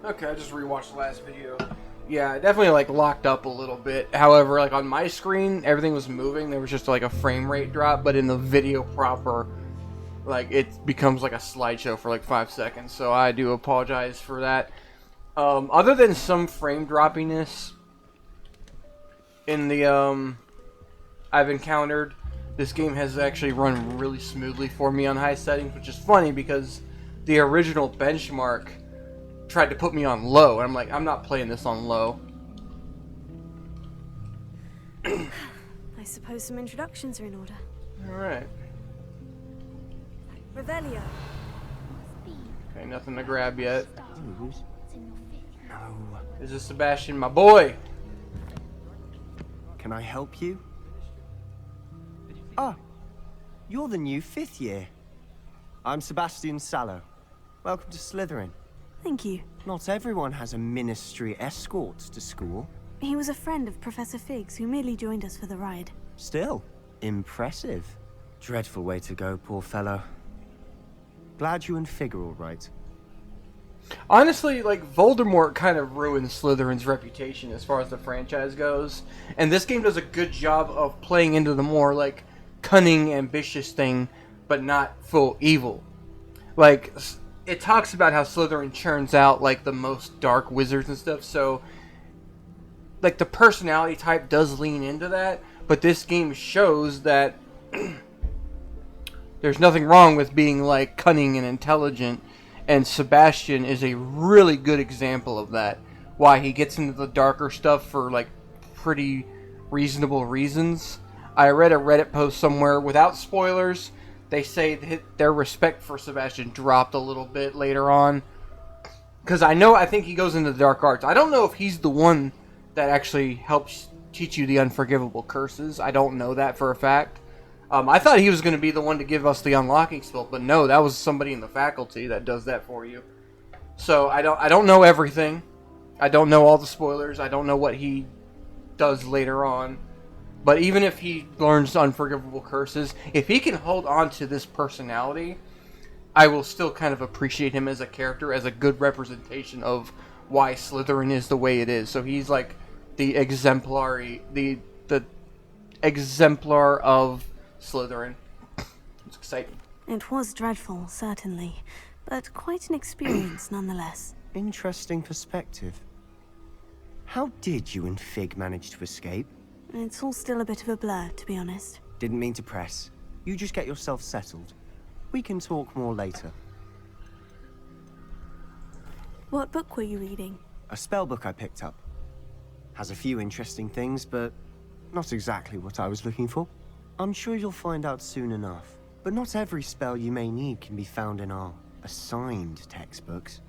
Okay, I just rewatched the last video. Yeah, it definitely like locked up a little bit. However, like on my screen, everything was moving. There was just like a frame rate drop, but in the video proper, like it becomes like a slideshow for like 5 seconds. So I do apologize for that. Other than some frame droppiness in the I've encountered, this game has actually run really smoothly for me on high settings, which is funny because the original benchmark tried to put me on low, and I'm like, I'm not playing this on low. I suppose some introductions are in order. Alright. Revelio. Okay, nothing to grab yet. No. Is this Sebastian, my boy? Can I help you? Ah, you're the new 5th year. I'm Sebastian Sallow. Welcome to Slytherin. Thank you. Not everyone has a ministry escort to school. He was a friend of Professor Figgs who merely joined us for the ride. Still, impressive. Dreadful way to go, poor fellow. Glad you and Fig are all right. Honestly, like, Voldemort kind of ruined Slytherin's reputation as far as the franchise goes. And this game does a good job of playing into the more, like, cunning, ambitious thing, but not full evil. Like, it talks about how Slytherin churns out, like, the most dark wizards and stuff, so, like, the personality type does lean into that, but this game shows that there's nothing wrong with being, like, cunning and intelligent, and Sebastian is a really good example of that. Why he gets into the darker stuff for, like, pretty reasonable reasons. I read a Reddit post somewhere, without spoilers, they say that their respect for Sebastian dropped a little bit later on. Because I think he goes into the dark arts. I don't know if he's the one that actually helps teach you the unforgivable curses. I don't know that for a fact. I thought he was going to be the one to give us the unlocking spell, but no, that was somebody in the faculty that does that for you. So I don't know everything. I don't know all the spoilers. I don't know what he does later on. But even if he learns unforgivable curses, if he can hold on to this personality, I will still kind of appreciate him as a character, as a good representation of why Slytherin is the way it is. So he's like the exemplar of Slytherin. It's exciting. It was dreadful, certainly, but quite an experience nonetheless. Interesting perspective. How did you and Fig manage to escape? It's all still a bit of a blur, to be honest. Didn't mean to press. You just get yourself settled. We can talk more later. What book were you reading? A spell book I picked up. Has a few interesting things, but not exactly what I was looking for. I'm sure you'll find out soon enough. But not every spell you may need can be found in our assigned textbooks.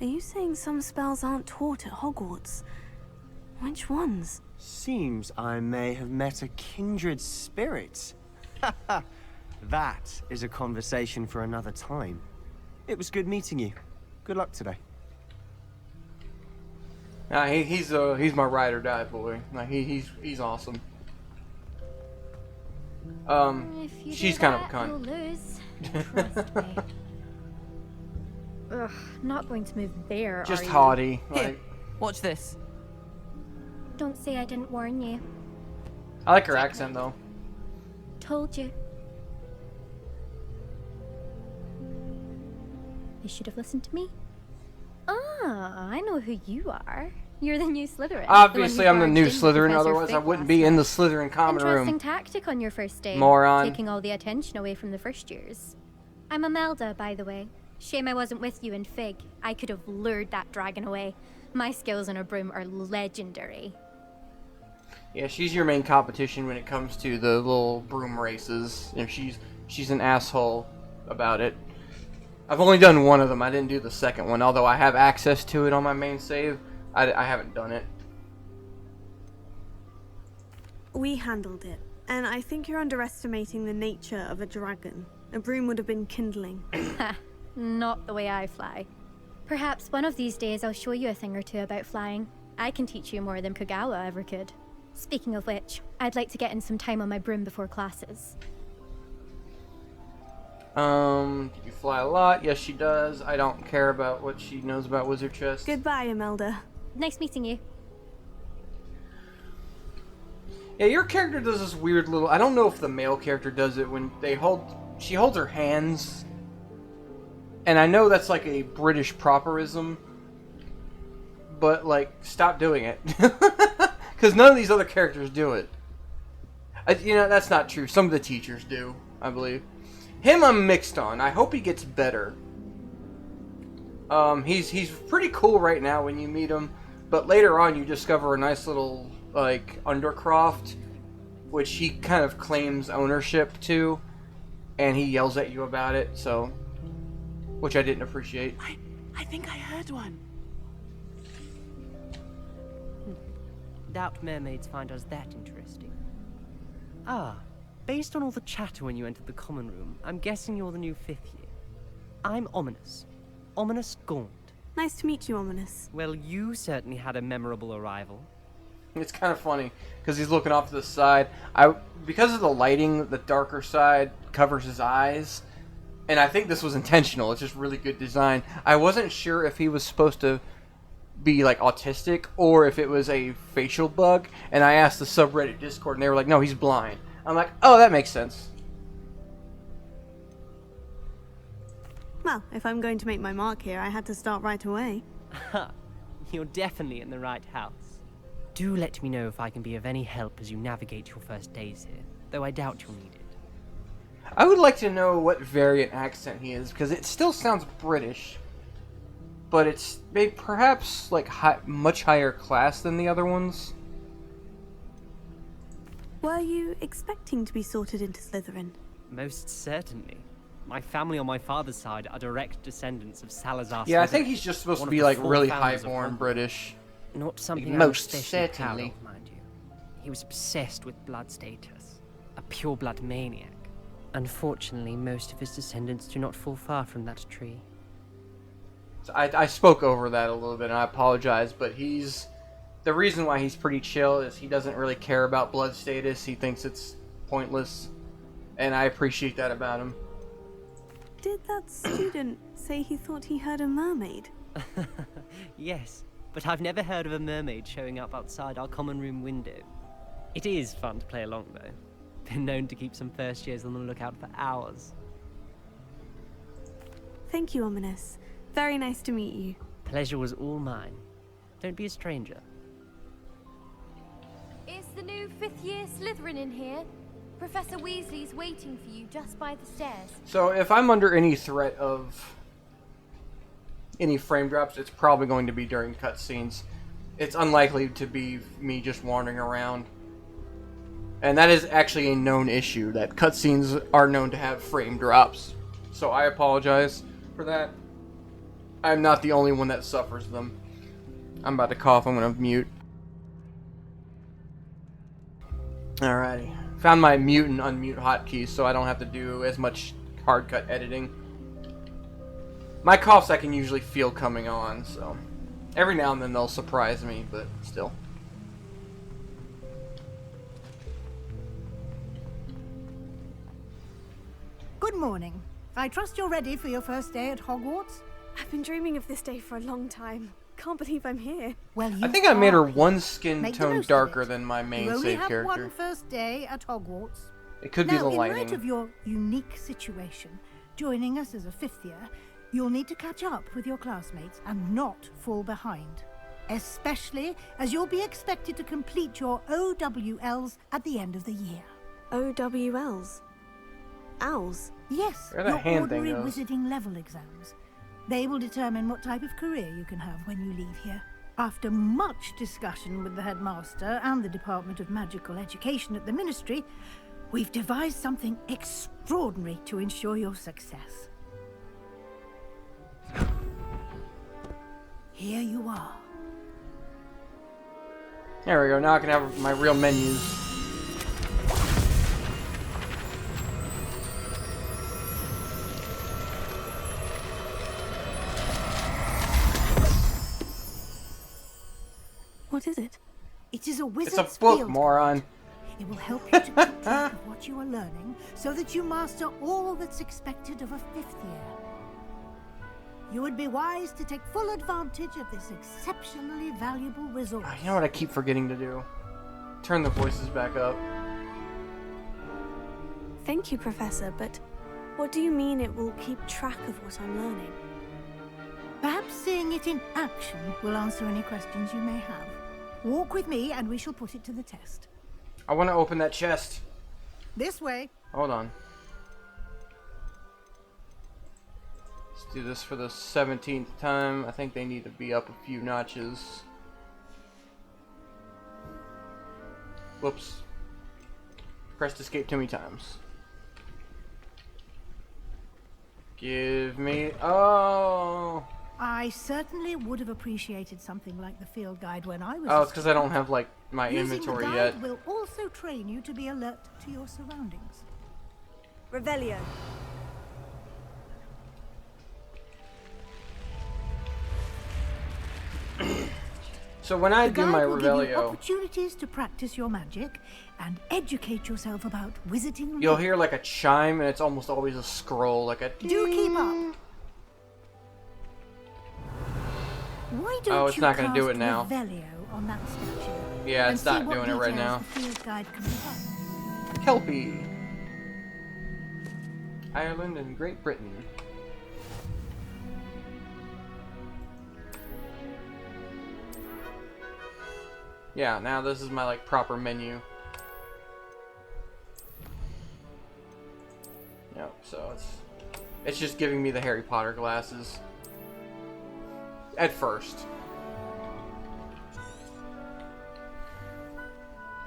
Are you saying some spells aren't taught at Hogwarts? Which ones? Seems I may have met a kindred spirit. That is a conversation for another time. It was good meeting you. Good luck today. Nah, he's my ride or die boy. Like he's awesome. She's kind of a cunt. You'll lose. Trust me. Ugh, not going to move there. Just are you? haughty. Here, Like, watch this. Don't say I didn't warn you. I like her accent though. Told you. You should have listened to me. Ah, I know who you are. You're the new Slytherin. Obviously, I'm the new barged in with Slytherin. Professor Otherwise, I Fig wouldn't last be in the night. Slytherin common Interesting room. tactic on your first day. Moron. Taking all the attention away from the first years. I'm Imelda, by the way. Shame I wasn't with you in Fig. I could have lured that dragon away. My skills on a broom are legendary. Yeah, she's your main competition when it comes to the little broom races. And she's an asshole about it. I've only done one of them. I didn't do the second one, although I have access to it on my main save. I haven't done it. We handled it, and I think you're underestimating the nature of a dragon. A broom would have been kindling. Not the way I fly. Perhaps one of these days I'll show you a thing or two about flying. I can teach you more than Kogawa ever could. Speaking of which, I'd like to get in some time on my broom before classes. You fly a lot? Yes, she does. I don't care about what she knows about Wizard Chest. Goodbye, Imelda. Nice meeting you. Yeah, your character does this weird little... I don't know if the male character does it when they hold... She holds her hands. And I know that's like a British properism. But, like, stop doing it. Because none of these other characters do it. You know, that's not true. Some of the teachers do, I believe. Him I'm mixed on. I hope he gets better. He's pretty cool right now when you meet him. But later on you discover a nice little, like, undercroft. Which he kind of claims ownership to. And he yells at you about it, so... Which I didn't appreciate. I think I heard one. Doubt mermaids find us that interesting. Ah, based on all the chatter when you entered the common room, I'm guessing you're the new 5th year. I'm Ominous. Ominous Gaunt. Nice to meet you, Ominous. Well, you certainly had a memorable arrival. It's kind of funny, because he's looking off to the side. Because of the lighting, the darker side covers his eyes. And I think this was intentional. It's just really good design. I wasn't sure if he was supposed to be like autistic or if it was a facial bug, and I asked the subreddit Discord and they were like, no, he's blind. I'm like, oh, that makes sense. Well, if I'm going to make my mark here, I had to start right away. Ha! You're definitely in the right house. Do let me know if I can be of any help as you navigate your first days here, though I doubt you'll need it. I would like to know what variant accent he is, because it still sounds British, but it's maybe perhaps like much higher class than the other ones. Were you expecting to be sorted into Slytherin? Most certainly. My family on my father's side are direct descendants of Salazar. Yeah, I Slytherin, think he's just supposed one to of be the like 4 really founders of highborn Hogwarts. British. Not something Most I'm especially proud certainly. of, mind you. He was obsessed with blood status, a pure-blood maniac. Unfortunately, most of his descendants do not fall far from that tree. So I spoke over that a little bit, and I apologize, but the reason why he's pretty chill is he doesn't really care about blood status. He thinks it's pointless, and I appreciate that about him. Did that student say he thought he heard a mermaid? Yes, but I've never heard of a mermaid showing up outside our common room window. It is fun to play along, though. Been known to keep some first years on the lookout for hours. Thank you, Ominous. Very nice to meet you. Pleasure was all mine. Don't be a stranger. Is the new 5th year Slytherin in here? Professor Weasley's waiting for you just by the stairs. So if I'm under any threat of any frame drops, it's probably going to be during cutscenes. It's unlikely to be me just wandering around. And that is actually a known issue, that cutscenes are known to have frame drops. So I apologize for that. I'm not the only one that suffers them. I'm about to cough, I'm gonna mute. Alrighty. Found my mute and unmute hotkeys so I don't have to do as much hard cut editing. My coughs I can usually feel coming on, so every now and then they'll surprise me, but still. Good morning. I trust you're ready for your first day at Hogwarts? I've been dreaming of this day for a long time. Can't believe I'm here. Well, I think I made her are. one skin Make the tone most of darker it. than my You main only save have character. one first day at Hogwarts. It could be Now, the in light lighting. of your unique situation, joining us as a 5th year, you'll need to catch up with your classmates and not fall behind. Especially as you'll be expected to complete your OWLs at the end of the year. OWLs? Owls? Yes, Where the your hand thing ordinary goes. wizarding level exams. They will determine what type of career you can have when you leave here. After much discussion with the headmaster and the Department of Magical Education at the Ministry, we've devised something extraordinary to ensure your success. Here you are. There we go. Now I can have my real menus. What is it? It is a It's wizard's a book, field moron. guide. It will help you to keep track of what you are learning so that you master all that's expected of a 5th year. You would be wise to take full advantage of this exceptionally valuable resource. You know what I keep forgetting to do? Turn the voices back up. Thank you, Professor, but what do you mean it will keep track of what I'm learning? Perhaps seeing it in action will answer any questions you may have. Walk with me and we shall put it to the test. I want to open that chest. This way. Hold on. Let's do this for the 17th time. I think they need to be up a few notches. Whoops. Pressed escape too many times. Give me... Oh! I certainly would have appreciated something like the field guide when I was Oh, it's because I don't have, like, my Using inventory the guide yet. will also train you to be alert to your surroundings. Revelio. So when I The do guide my will give you Revelio, opportunities to practice your magic and educate yourself about wizarding. you'll hear like a chime, and it's almost always a scroll, like a... Do keep up. Why don't Oh, it's you not gonna do cast it now. Revelio on that statue? Yeah, and it's see not what doing it right details now. the field guide can provide. Kelpie. Ireland and Great Britain. Yeah, now this is my like proper menu. Yep, so it's just giving me the Harry Potter glasses. At first.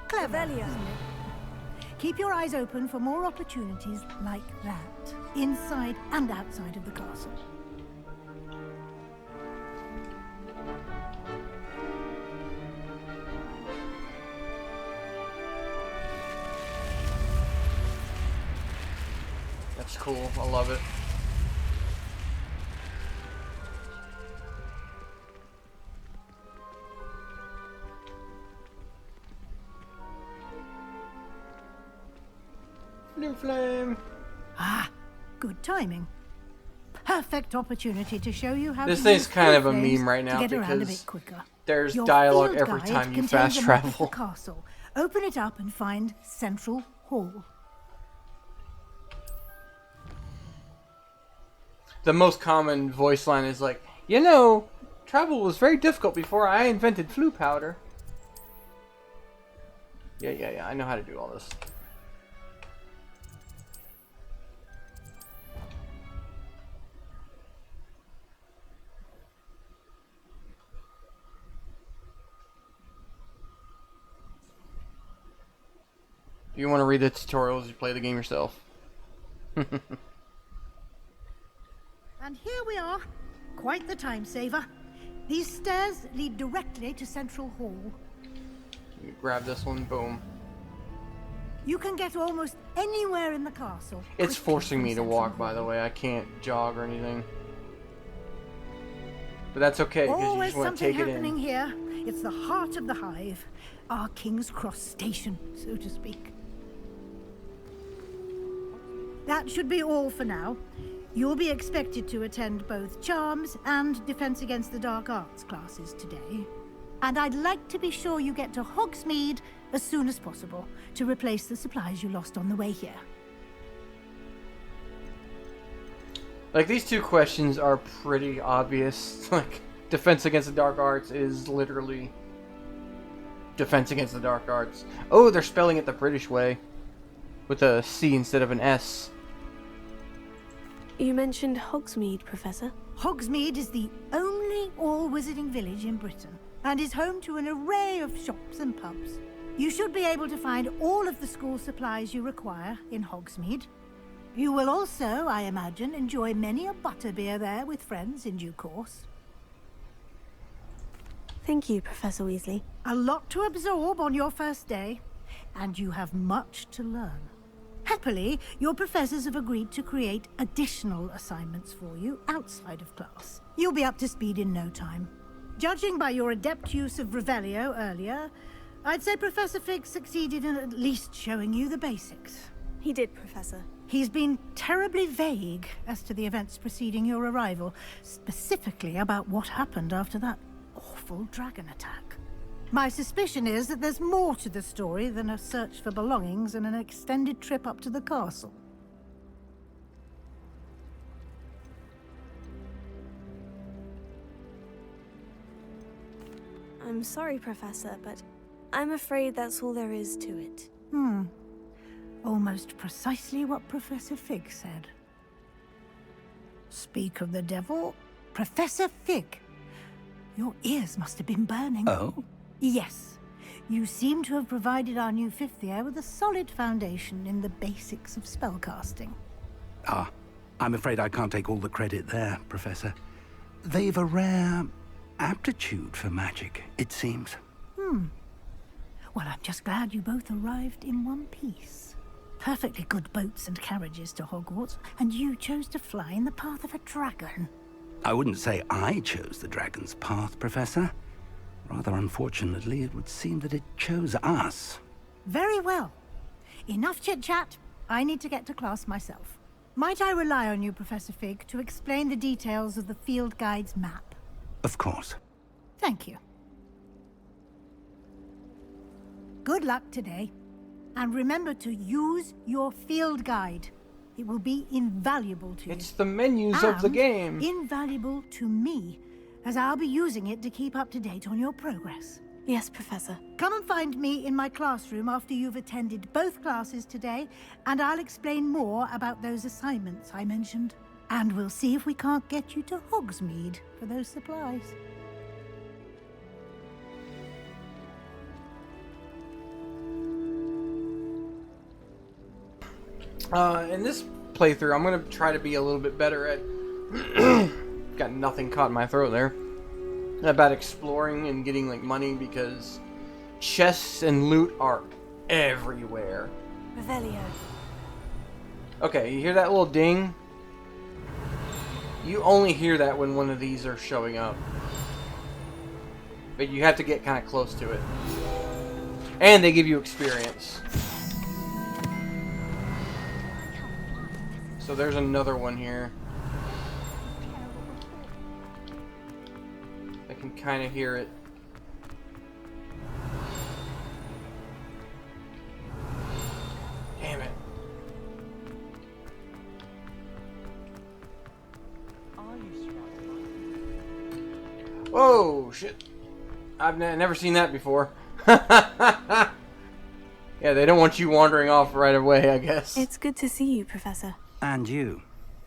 Clever, isn't it? Keep your eyes open for more opportunities like that, inside and outside of the castle. That's cool. I love it. New flame. Ah, good timing. Perfect opportunity to show you how This to thing's use kind of a flames meme right now to get around a because bit quicker. there's Your dialogue field every guide time you contains fast a map of travel. the castle. Open it up and find Central Hall. The most common voice line is like, you know, travel was very difficult before I invented flu powder. Yeah, I know how to do all this. If you want to read the tutorials, you play the game yourself. And here we are. Quite the time saver. These stairs lead directly to Central Hall. You grab this one, boom. You can get almost anywhere in the castle. It's quickly forcing from me to Central walk, by Hall. the way. I can't jog or anything. But that's okay, because you Always just want to something take it happening in. here. It's the heart of the hive. Our King's Cross station, so to speak. That should be all for now. You'll be expected to attend both Charms and Defense Against the Dark Arts classes today. And I'd like to be sure you get to Hogsmeade as soon as possible to replace the supplies you lost on the way here. Like, these two questions are pretty obvious. Like, Defense Against the Dark Arts is literally Defense Against the Dark Arts. Oh, they're spelling it the British way. With a C instead of an S. You mentioned Hogsmeade, Professor. Hogsmeade is the only all-wizarding village in Britain and is home to an array of shops and pubs. You should be able to find all of the school supplies you require in Hogsmeade. You will also, I imagine, enjoy many a butterbeer there with friends in due course. Thank you, Professor Weasley. A lot to absorb on your first day, and you have much to learn. Happily, your professors have agreed to create additional assignments for you outside of class. You'll be up to speed in no time. Judging by your adept use of Revelio earlier, I'd say Professor Fig succeeded in at least showing you the basics. He did, Professor. He's been terribly vague as to the events preceding your arrival, specifically about what happened after that awful dragon attack. My suspicion is that there's more to the story than a search for belongings and an extended trip up to the castle. I'm sorry, Professor, but I'm afraid that's all there is to it. Almost precisely what Professor Fig said. Speak of the devil, Professor Fig. Your ears must have been burning. Oh? Yes. You seem to have provided our new fifth year with a solid foundation in the basics of spellcasting. Ah, I'm afraid I can't take all the credit there, Professor. They've a rare aptitude for magic, it seems. Well, I'm just glad you both arrived in one piece. Perfectly good boats and carriages to Hogwarts, and you chose to fly in the path of a dragon. I wouldn't say I chose the dragon's path, Professor. Rather unfortunately, it would seem that it chose us. Very well. Enough chit-chat. I need to get to class myself. Might I rely on you, Professor Fig, to explain the details of the field guide's map? Of course. Thank you. Good luck today. And remember to use your field guide. It will be invaluable to you. It's the menus of the And game. invaluable to me, as I'll be using it to keep up to date on your progress. Yes, Professor. Come and find me in my classroom after you've attended both classes today, and I'll explain more about those assignments I mentioned. And we'll see if we can't get you to Hogsmeade for those supplies. In this playthrough, I'm gonna try to be a little bit better at... Got nothing caught in my throat there. About exploring and getting, like, money, because chests and loot are everywhere. Revelio. Okay, you hear that little ding? You only hear that when one of these are showing up. But you have to get kind of close to it. And they give you experience. So there's another one here. I can kind of hear it. Damn it. Whoa, shit. I've never seen that before. Yeah, they don't want you wandering off right away, I guess. It's good to see you, Professor. And you.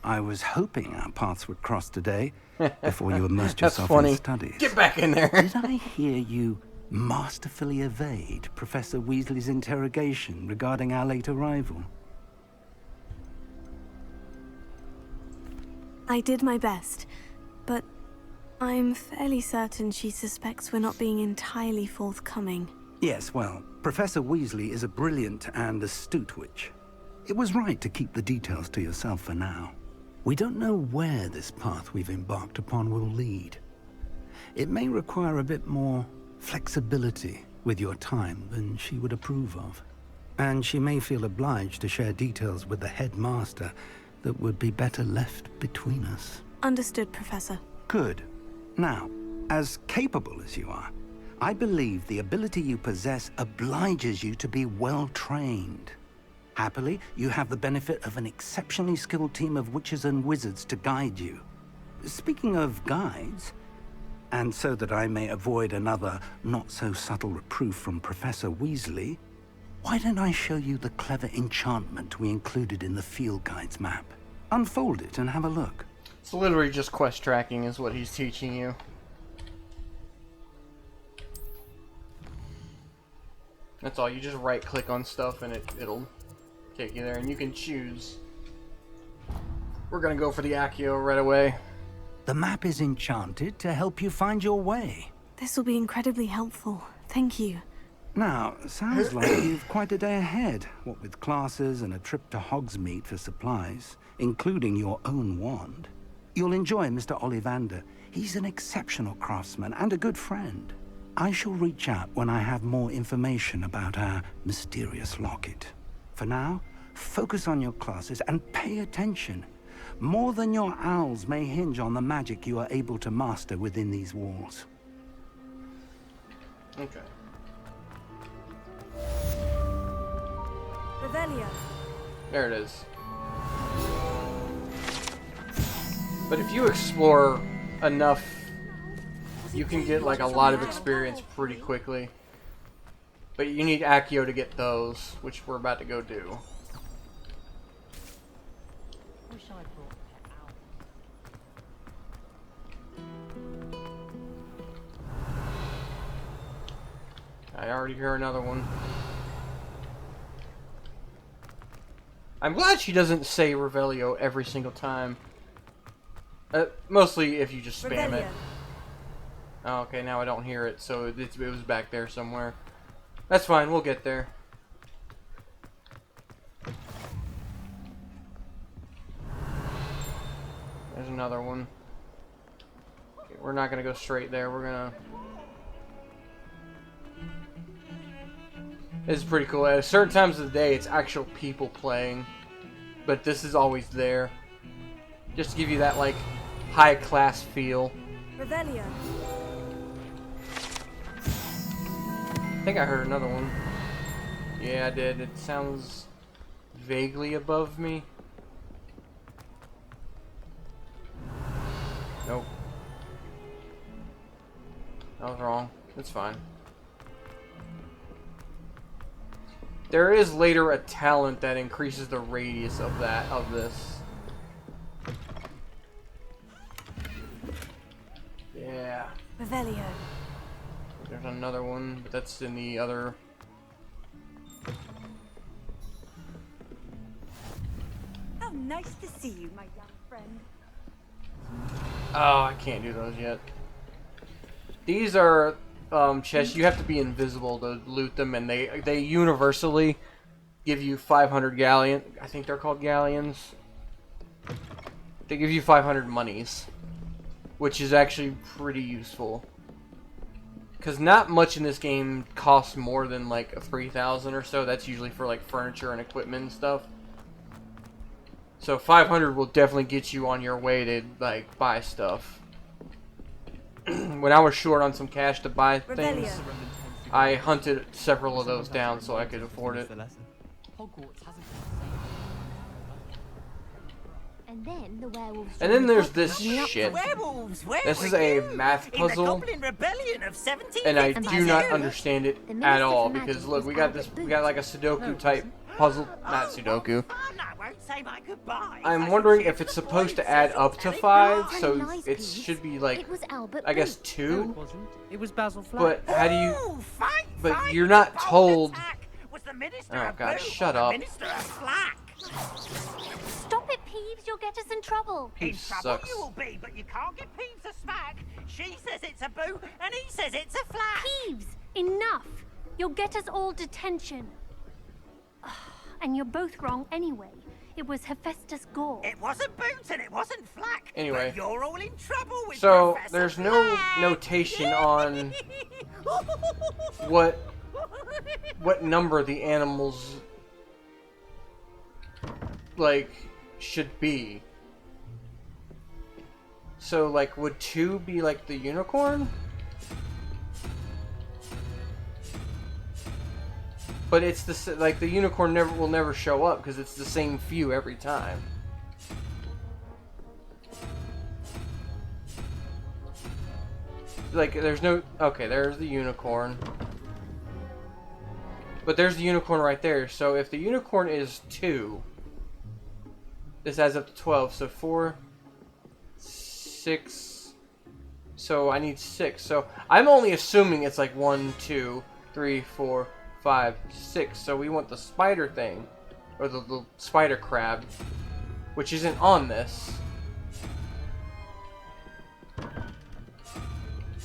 I was hoping our paths would cross today, before you immersed That's yourself funny. in studies. Get back in there. Did I hear you masterfully evade Professor Weasley's interrogation regarding our late arrival? I did my best, but I'm fairly certain she suspects we're not being entirely forthcoming. Yes, well, Professor Weasley is a brilliant and astute witch. It was right to keep the details to yourself for now. We don't know where this path we've embarked upon will lead. It may require a bit more flexibility with your time than she would approve of. And she may feel obliged to share details with the headmaster that would be better left between us. Understood, Professor. Good. Now, as capable as you are, I believe the ability you possess obliges you to be well trained. Happily, you have the benefit of an exceptionally skilled team of witches and wizards to guide you. Speaking of guides, and so that I may avoid another not-so-subtle reproof from Professor Weasley, why don't I show you the clever enchantment we included in the field guide's map? Unfold it and have a look. It's literally just quest tracking is what he's teaching you. That's all. You just right-click on stuff and it'll take you there, and you can choose. We're gonna go for the Accio right away. The map is enchanted to help you find your way. This will be incredibly helpful. Thank you. Now, sounds like you've quite a day ahead, what with classes and a trip to Hogsmeade for supplies, including your own wand. You'll enjoy Mr. Ollivander. He's an exceptional craftsman and a good friend. I shall reach out when I have more information about our mysterious locket. For now, focus on your classes and pay attention. More than your owls may hinge on the magic you are able to master within these walls. Okay. Revelio. There it is. But if you explore enough, you can get like a lot of experience pretty quickly. But you need Accio to get those, which we're about to go do. I already hear another one. I'm glad she doesn't say Revelio every single time. Mostly if you just spam it. Oh, okay, now I don't hear it, so it was back there somewhere. That's fine, we'll get there. There's another one. Okay, we're not gonna go straight there, we're gonna... This is pretty cool. At certain times of the day, it's actual people playing. But this is always there. Just to give you that, like, high-class feel. Revelio. I think I heard another one. Yeah, I did. It sounds vaguely above me. Nope. I was wrong. It's fine. There is later a talent that increases the radius of this. Yeah. Revelio. There's another one, but that's in the other... How nice to see you, my young friend. Oh, I can't do those yet. These are chests. You have to be invisible to loot them, and they universally give you 500 galleon. I think they're called galleons. They give you 500 monies, which is actually pretty useful. Because not much in this game costs more than like a 3,000 or so. That's usually for like furniture and equipment and stuff. So 500 will definitely get you on your way to like buy stuff. When I was short on some cash to buy things, I hunted several of those down so I could afford it. And then the werewolves. And then there's this shit. This is a math puzzle, and I do not understand it at all because look, we got like a Sudoku type puzzle, not Sudoku. I'm wondering if it's supposed to add up to 5, so it should be like, I guess 2. It was Basil Flack. But how do you? But you're not told. Oh God, shut up. Stop it, Peeves! You'll get us in trouble. Peeves sucks. You will be, but you can't get Peeves a smack. She says it's a boo, and he says it's a flat. Peeves! Enough! You'll get us all detention. And you're both wrong anyway. It was Hephaestus Gore. It wasn't Boots and it wasn't Flack. Anyway. But you're all in trouble with So Professor there's no Flack. notation on what number the animals like should be. So like would 2 be like the unicorn? But it's the like the unicorn will never show up because it's the same few every time. Like there's no okay, there's the unicorn. But there's the unicorn right there. So if the unicorn is 2, this adds up to 12. So 4, 6. So I need 6. So I'm only assuming it's like 1, 2, 3, 4, 5, 6. So we want the spider thing, or the spider crab, which isn't on this.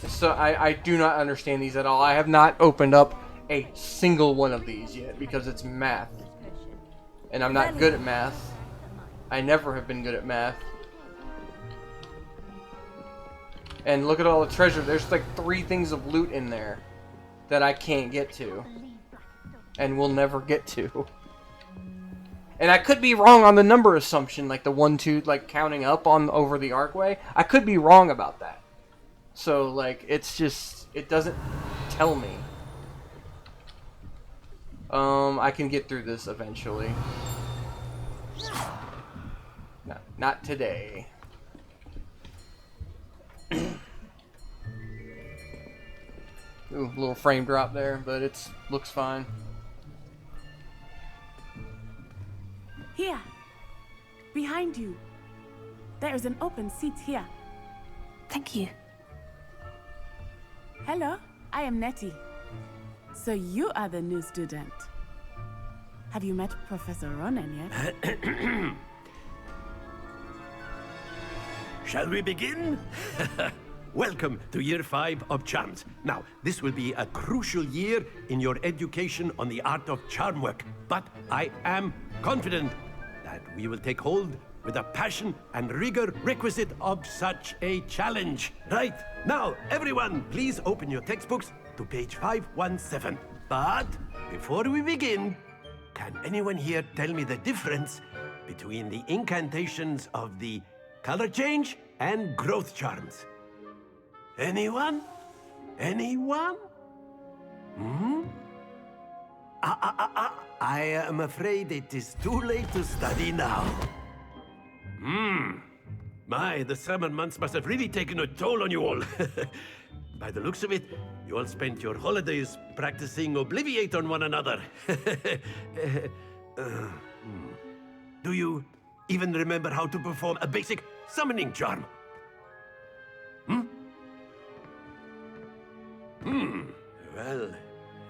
So I do not understand these at all. I have not opened up a single one of these yet because it's math, and I'm not good at math. I never have been good at math. And look at all the treasure. There's like 3 things of loot in there that I can't get to. And will never get to. And I could be wrong on the number assumption, like the 1, 2, like counting up on over the archway. I could be wrong about that. So like it's just, it doesn't tell me. I can get through this eventually. Not today. Ooh, little frame drop there, but it's looks fine. Here. Behind you. There is an open seat here. Thank you. Hello, I am Nettie. So you are the new student. Have you met Professor Ronan yet? Shall we begin? Welcome to Year 5 of Charms. Now, this will be a crucial year in your education on the art of charm work, but I am confident that we will take hold with the passion and rigor requisite of such a challenge. Right, now, everyone, please open your textbooks to page 517. But before we begin, can anyone here tell me the difference between the incantations of the color change and growth charms? Anyone? Anyone? I am afraid it is too late to study now. My, the summer months must have really taken a toll on you all. By the looks of it, you all spent your holidays practicing Obliviate on one another. Do you even remember how to perform a basic summoning charm? Well,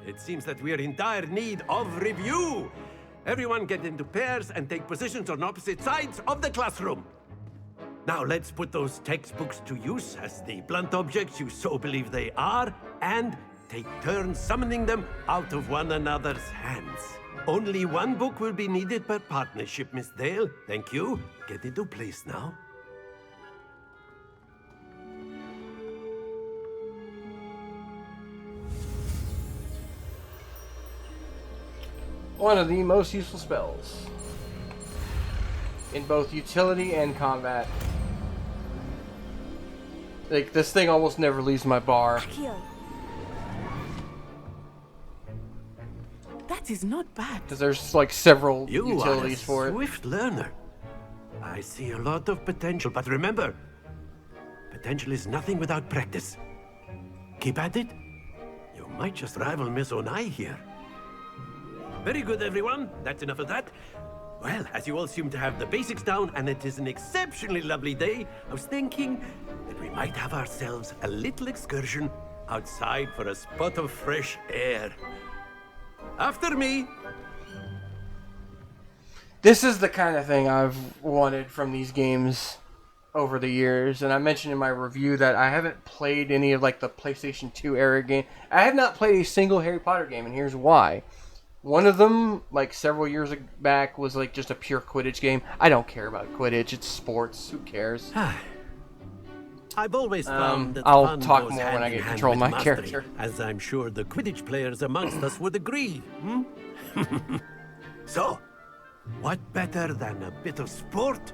it seems that we are in dire need of review. Everyone get into pairs and take positions on opposite sides of the classroom. Now let's put those textbooks to use as the blunt objects you so believe they are, and take turns summoning them out of one another's hands. Only one book will be needed per partnership, Miss Dale. Thank you. Get into place now. One of the most useful spells in both utility and combat. Like, this thing almost never leaves my bar. That is not bad. Because there's like several You utilities are for a it. swift learner. I see a lot of potential, but remember, potential is nothing without practice. Keep at it. You might just rival Miss Onai here. Very good, everyone. That's enough of that. Well, as you all seem to have the basics down, and it is an exceptionally lovely day, I was thinking that we might have ourselves a little excursion outside for a spot of fresh air. After me. This is the kind of thing I've wanted from these games over the years, and I mentioned in my review that I haven't played any of like the PlayStation 2 era game. I have not played a single Harry Potter game, and here's why. One of them, like several years back, was like just a pure Quidditch game. I don't care about Quidditch. It's sports. Who cares? I've always found that I'll fun talk goes more hand when I in get hand control of with my mastery, character. as I'm sure the Quidditch players amongst us would agree. So, what better than a bit of sport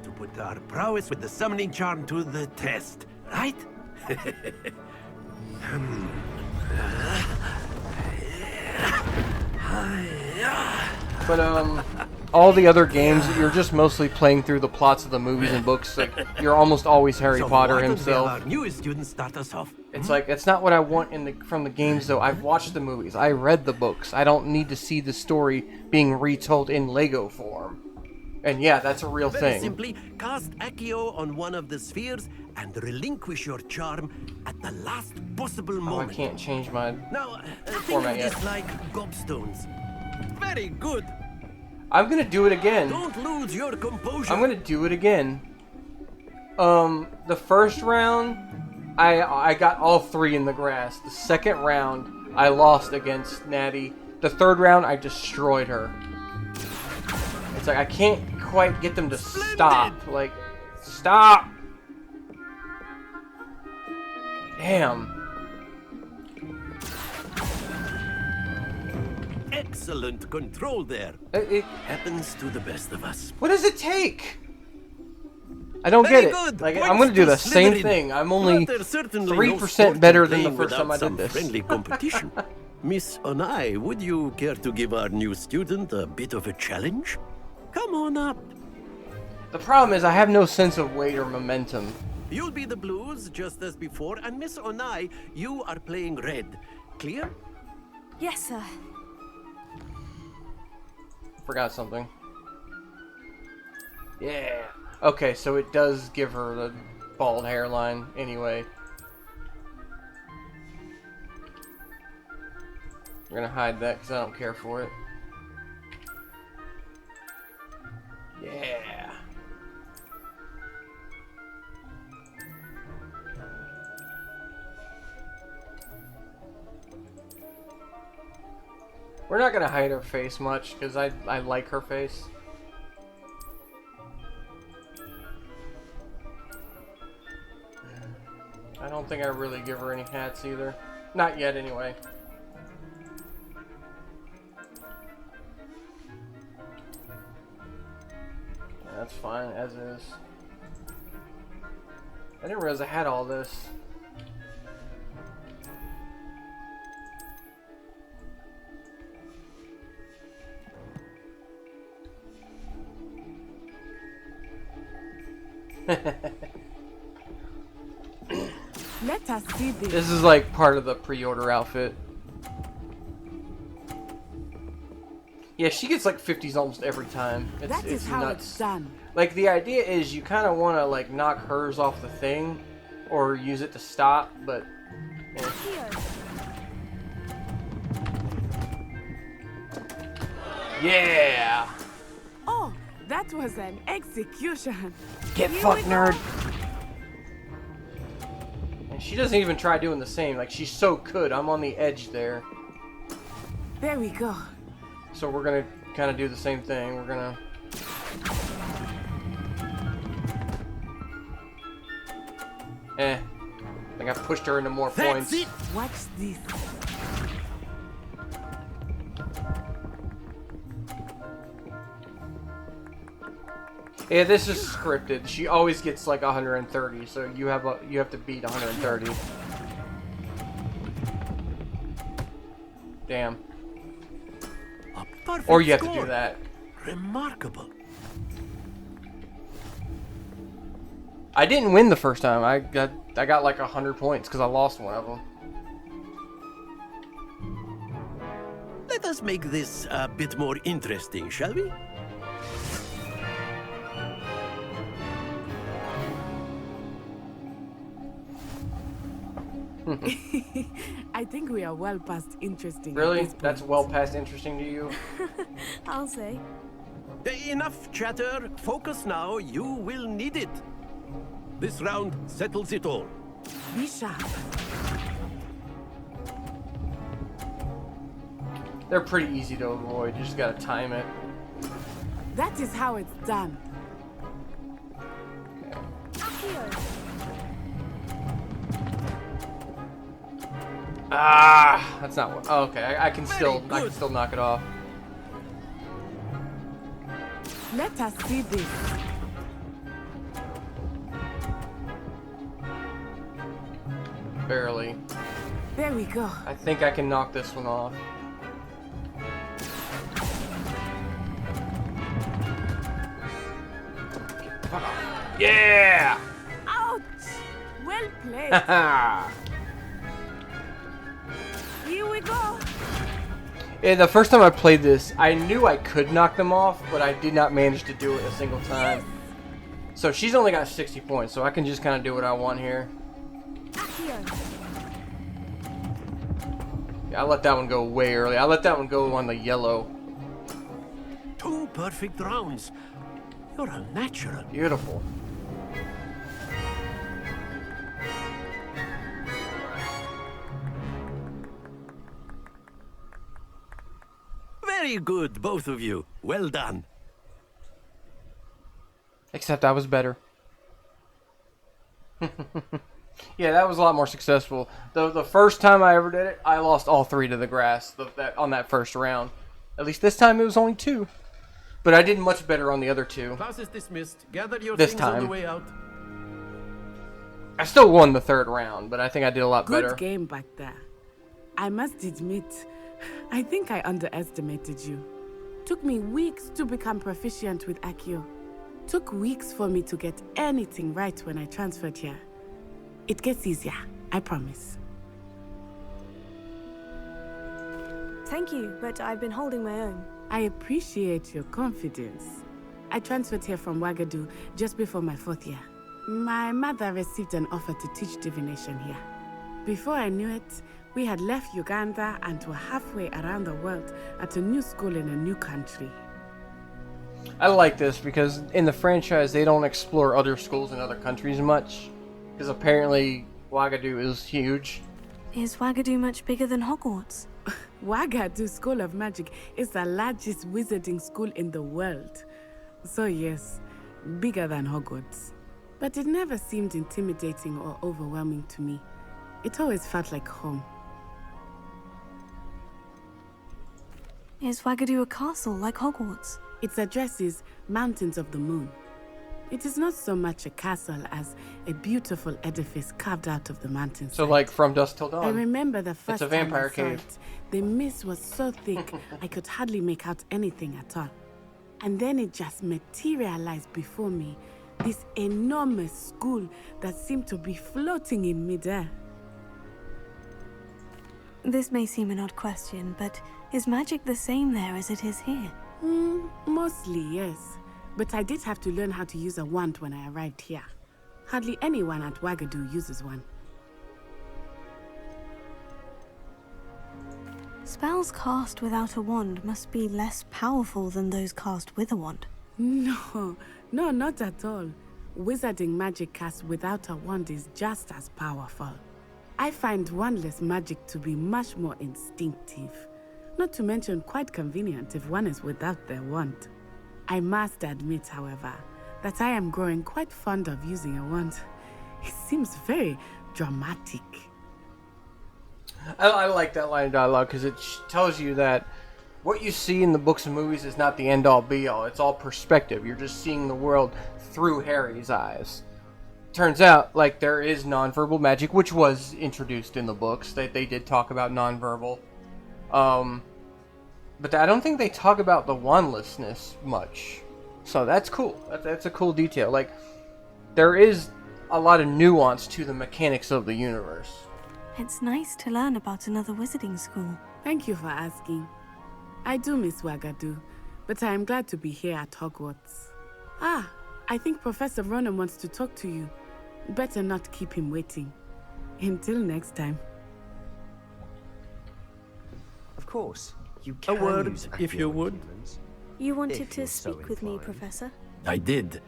to put our prowess with the summoning charm to the test, right? But all the other games, you're just mostly playing through the plots of the movies and books. Like, you're almost always Harry So Potter why don't we himself. have our newest student start us off? It's like, it's not what I want from the games, though. I've watched the movies. I read the books. I don't need to see the story being retold in Lego form. And yeah, that's a real Very thing. simply, cast Accio on one of the spheres and relinquish your charm at the last possible Oh, I moment. can't change my Now, think of format yet. this like gobstones. Very good. I'm gonna do it again. Don't lose your composure. I'm gonna do it again. The first round, I got all 3 in the grass. The second round, I lost against Natty. The third round, I destroyed her. It's like I can't quite get them to stop. Like, stop! Damn. Excellent control there. It happens to the best of us. What does it take? I don't Very get it. good. Like, Points I'm gonna do to the same Slytherin. thing. I'm only But there's certainly 3% no better sport than the playing first time I without did this. some friendly competition. Miss Onai, would you care to give our new student a bit of a challenge? Come on up. The problem is I have no sense of weight or momentum. You'll be the blues, just as before, and Miss Onai, you are playing red. Clear? Yes, sir. Forgot something. Yeah. Okay, so it does give her the bald hairline anyway. We're gonna hide that because I don't care for it. Yeah. We're not gonna hide her face much because I like her face. I don't think I really give her any hats either. Not yet, anyway. That's fine, as is. I didn't realize I had all this. Let us see this. This is like part of the pre-order outfit. Yeah, she gets like 50s almost every time. It's how nuts. it's done. Like, the idea is you kind of want to like knock hers off the thing or use it to stop, but yeah. Oh, that was an execution. Get fucked, nerd. And she doesn't even try doing the same. Like, she's so good. I'm on the edge there. There we go. So we're gonna kind of do the same thing. We're gonna... I think I pushed her into more points. It. Watch this. Yeah, this is scripted. She always gets like 130, so you have to beat 130. Damn. Or you have to do that. Remarkable. I didn't win the first time. I got like 100 points because I lost one of them. Let us make this a bit more interesting, shall we? I think we are well past interesting. Really? That's well past interesting to you? I'll say. Enough chatter. Focus now. You will need it. This round settles it all. Be sharp. They're pretty easy to avoid. You just gotta time it. That is how it's done. Ah, that's not what. Oh, okay, I can still knock it off. Let us see this. Barely. There we go. I think I can knock this one off. Yeah! Ouch! Well played. Haha. Here we go. Yeah, the first time I played this, I knew I could knock them off, but I did not manage to do it a single time. So she's only got 60 points, so I can just kind of do what I want here. Yeah, I let that one go way early. I let that one go on the yellow. 2 perfect rounds. You're a natural. Beautiful. Very good, both of you. Well done. Except I was better. Yeah, that was a lot more successful. The first time I ever did it, I lost all 3 to the grass on that first round. At least this time it was only 2. But I did much better on the other 2. Class is dismissed. Gather your This things on the time. way out. I still won the 3rd round, but I think I did a lot better. Good game back there. I must admit, I think I underestimated you. Took me weeks to become proficient with Accio. Took weeks for me to get anything right when I transferred here. It gets easier, I promise. Thank you, but I've been holding my own. I appreciate your confidence. I transferred here from Wagadu just before my 4th year. My mother received an offer to teach divination here. Before I knew it, we had left Uganda and were halfway around the world at a new school in a new country. I like this because in the franchise they don't explore other schools in other countries much. Because apparently Wagadu is huge. Is Wagadu much bigger than Hogwarts? Wagadu School of Magic is the largest wizarding school in the world. So yes, bigger than Hogwarts. But it never seemed intimidating or overwhelming to me. It always felt like home. Is Wagadu a castle like Hogwarts? Its address is Mountains of the Moon. It is not so much a castle as a beautiful edifice carved out of the mountains. So like From Dusk Till Dawn. I remember the first it's a vampire time I cave. saw it, the mist was so thick I could hardly make out anything at all. And then it just materialized before me. This enormous school that seemed to be floating in midair. This may seem an odd question, but is magic the same there as it is here? Mostly, yes. But I did have to learn how to use a wand when I arrived here. Hardly anyone at Wagadu uses one. Spells cast without a wand must be less powerful than those cast with a wand. No, not at all. Wizarding magic cast without a wand is just as powerful. I find wandless magic to be much more instinctive. Not to mention quite convenient if one is without their wand. I must admit, however, that I am growing quite fond of using a wand. It seems very dramatic. I like that line of dialogue because it tells you that what you see in the books and movies is not the end-all be-all. It's all perspective. You're just seeing the world through Harry's eyes. Turns out, like, there is nonverbal magic, which was introduced in the books. They did talk about nonverbal. But I don't think they talk about the wandlessness much. So that's cool. That's a cool detail. Like, there is a lot of nuance to the mechanics of the universe. It's nice to learn about another wizarding school. Thank you for asking. I do miss Wagadu, but I am glad to be here at Hogwarts. Ah, I think Professor Ronan wants to talk to you. Better not keep him waiting. Until next time. Of course, you A can word, use if you Accio would. implements. You wanted If to you're so speak with me, inclined. Professor? I did.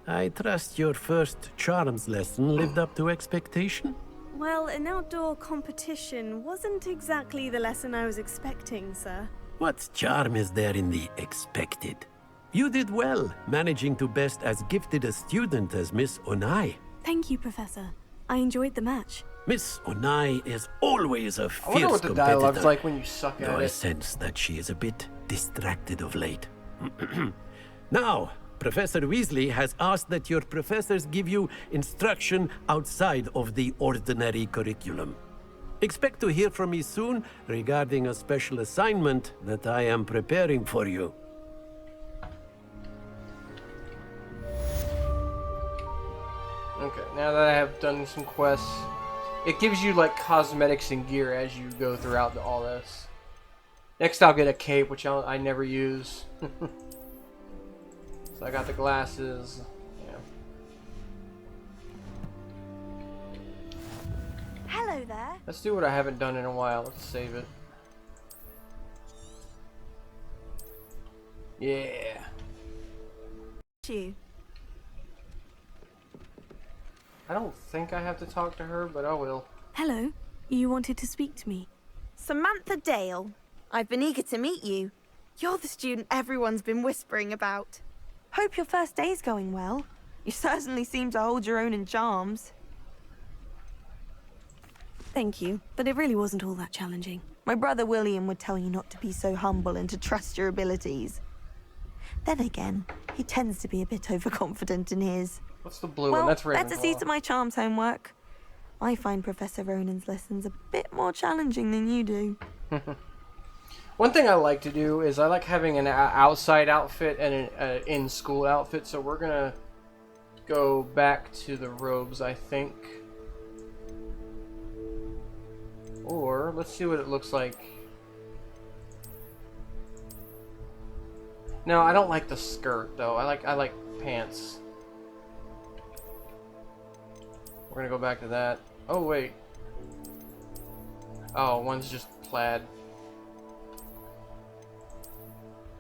I trust your first charms lesson lived up to expectation? Well, an outdoor competition wasn't exactly the lesson I was expecting, sir. What charm is there in the expected? You did well, managing to best as gifted a student as Miss Onai. Thank you, Professor. I enjoyed the match. Miss Onai is always a I fierce wonder what the competitor. dialogue's like when you suck at Though I it. sense that she is a bit distracted of late. Now, Professor Weasley has asked that your professors give you instruction outside of the ordinary curriculum. Expect to hear from me soon regarding a special assignment that I am preparing for you. Okay, now that I have done some quests, it gives you like cosmetics and gear as you go throughout all this. Next I'll get a cape, which I never use. So I got the glasses. Yeah. Hello there. Let's do what I haven't done in a while. Let's save it. Yeah. You. I don't think I have to talk to her, but I will. Hello. You wanted to speak to me. Samantha Dale. I've been eager to meet you. You're the student everyone's been whispering about. Hope your first day's going well. You certainly seem to hold your own in charms. Thank you, but it really wasn't all that challenging. My brother William would tell you not to be so humble and to trust your abilities. Then again, he tends to be a bit overconfident in his. What's the blue one? That's Ravenclaw. Better see to my charms homework. I find Professor Ronan's lessons a bit more challenging than you do. One thing I like to do is I like having an outside outfit and an in-school outfit, so we're gonna go back to the robes, I think. Or, let's see what it looks like. No, I don't like the skirt, though. I like pants. We're gonna go back to that. Oh, wait. Oh, one's just plaid.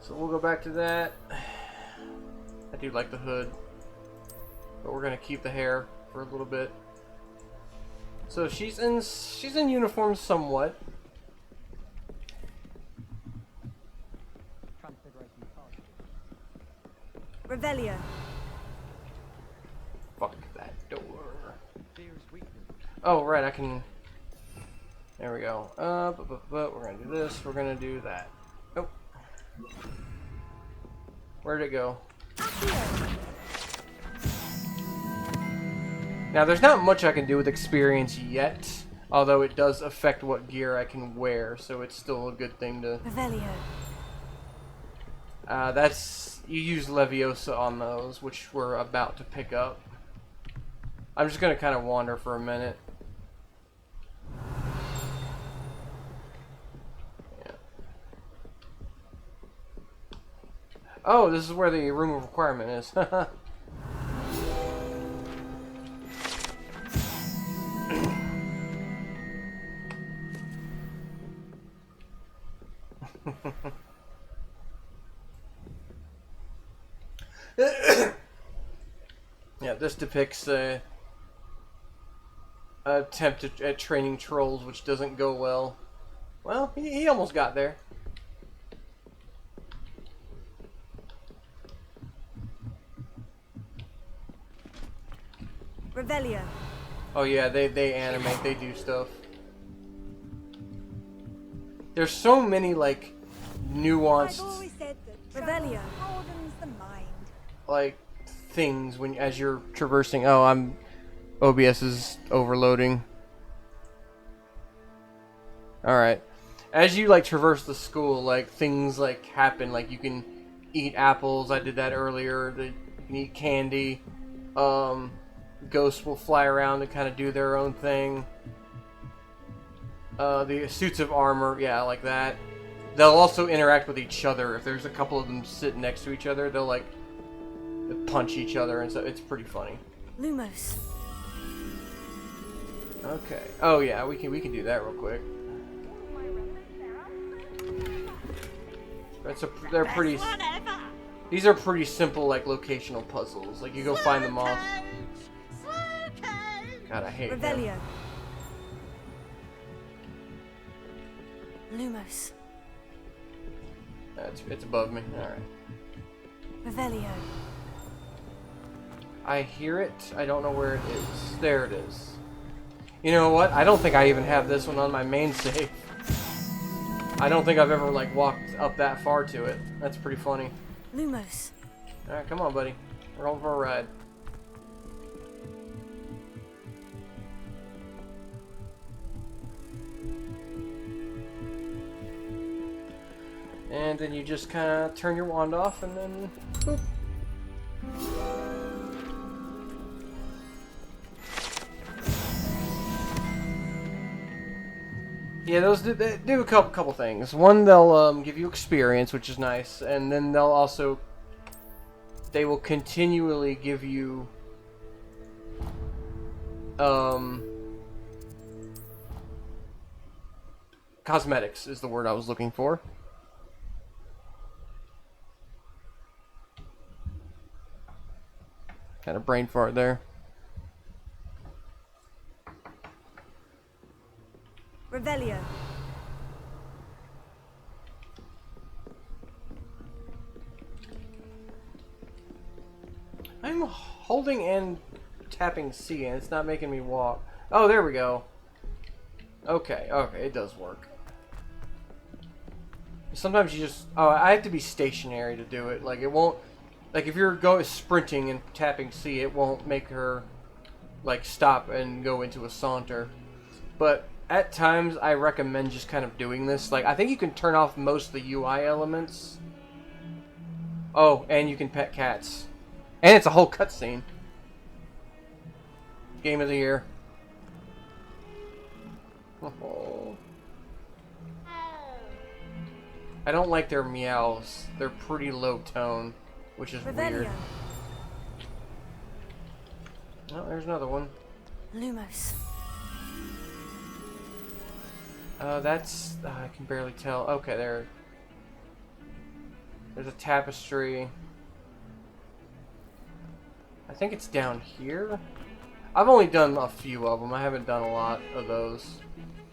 So we'll go back to that. I do like the hood. But we're gonna keep the hair for a little bit. So she's in uniform somewhat. Revelio. Fuck that door. Oh, right, I can... There we go. But we're gonna do this, we're gonna do that. Oh. Where'd it go? Now, there's not much I can do with experience yet, although it does affect what gear I can wear, so it's still a good thing to... Revelio. That's... You use Leviosa on those, which we're about to pick up. I'm just gonna kind of wander for a minute. Yeah. Oh, this is where the room of requirement is. Yeah, this depicts a attempt at training trolls, which doesn't go well. Well, he almost got there. Revelio. Oh yeah, they animate, they do stuff. There's so many like nuanced Revelio. like things when as you're traversing. Oh, OBS is overloading. Alright. As you like traverse the school, like things like happen, like you can eat apples, I did that earlier, you can eat candy, ghosts will fly around and kind of do their own thing. The suits of armor, yeah, like that. They'll also interact with each other. If there's a couple of them sitting next to each other, they'll like punch each other and so it's pretty funny. Lumos. Okay. Oh yeah, we can do that real quick. They're pretty. These are pretty simple, like locational puzzles. Like you go find them all. God, I hate Revelio. him. Lumos. It's above me. All right. Revelio. I hear it. I don't know where it is. There it is. You know what? I don't think I even have this one on my main save. I don't think I've ever like walked up that far to it. That's pretty funny. Lumos. All right, come on, buddy. We're going for a ride. And then you just kind of turn your wand off and then boop. Yeah, those they do a couple things. One, they'll give you experience, which is nice, and then they will continually give you cosmetics is the word I was looking for. Kind of brain fart there. Revelio. I'm holding and tapping C and it's not making me walk. Oh, there we go. Okay, okay, it does work. Sometimes you just... Oh, I have to be stationary to do it. Like, it won't... Like, if you're sprinting and tapping C, it won't make her, like, stop and go into a saunter. But at times, I recommend just kind of doing this. Like, I think you can turn off most of the UI elements. Oh, and you can pet cats. And it's a whole cutscene. Game of the year. Oh. I don't like their meows. They're pretty low tone, which is weird. Oh, there's another one. Lumos. That's... I can barely tell. Okay, there's a tapestry. I think it's down here. I've only done a few of them. I haven't done a lot of those.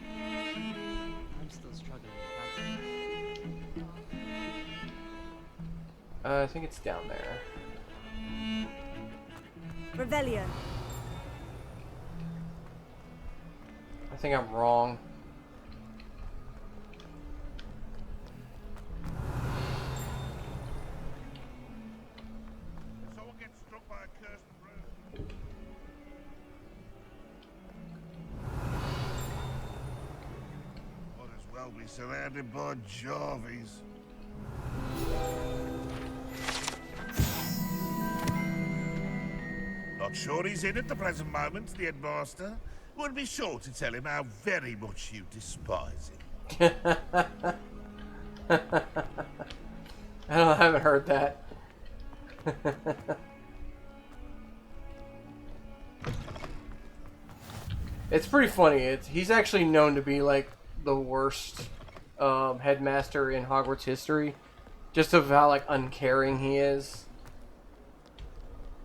I'm still struggling with I think it's down there. Revelio. I think I'm wrong. Someone gets struck by a cursed broom. Might as well be surrounded by Jarvies. Not sure he's in at the present moment, the headmaster. Would be sure to tell him how very much you despise him. I haven't heard that. It's pretty funny. He's actually known to be like the worst headmaster in Hogwarts history, just of how like uncaring he is.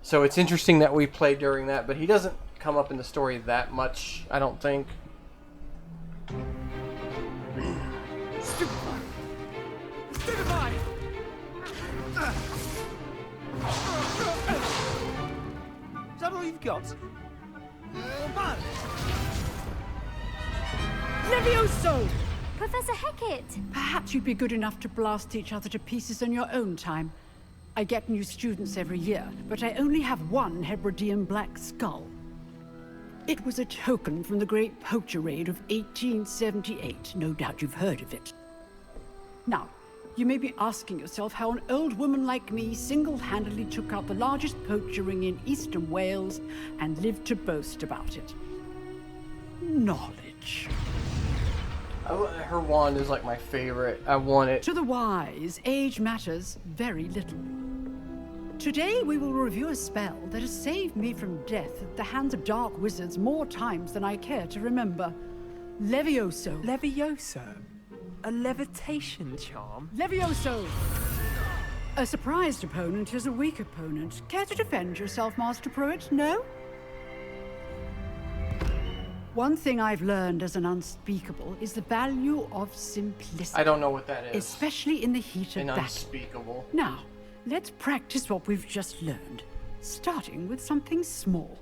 So it's interesting that we play during that, but he doesn't come up in the story that much, I don't think. Stupefy! Stupefy! Is that all you've got? Levioso! Professor Hecat! Perhaps you'd be good enough to blast each other to pieces on your own time. I get new students every year, but I only have one Hebridean black skull. It was a token from the Great Poacher Raid of 1878. No doubt you've heard of it. Now, you may be asking yourself how an old woman like me single-handedly took out the largest poacher ring in eastern Wales and lived to boast about it. Knowledge. Her wand is like my favorite. I want it. To the wise, age matters very little. Today we will review a spell that has saved me from death at the hands of dark wizards more times than I care to remember. Levioso. Levioso? A levitation charm? Levioso! A surprised opponent is a weak opponent. Care to defend yourself, Master Pruitt? No? One thing I've learned as an unspeakable is the value of simplicity. I don't know what that is. Especially in the heat of battle. Unspeakable. Now, let's practice what we've just learned, starting with something small.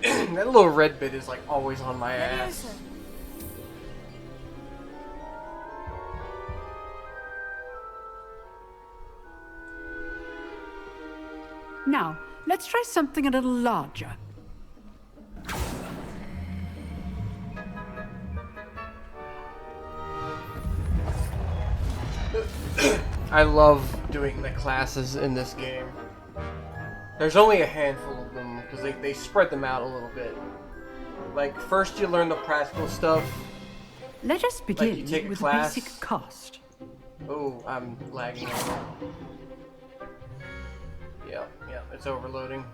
That little red bit is like always on my ass. Now, let's try something a little larger. I love doing the classes in this game. There's only a handful of them because they spread them out a little bit. Like, first you learn the practical stuff. Let us begin like you take a with class. basic cost. Oh, I'm lagging a little. Yeah, it's overloading.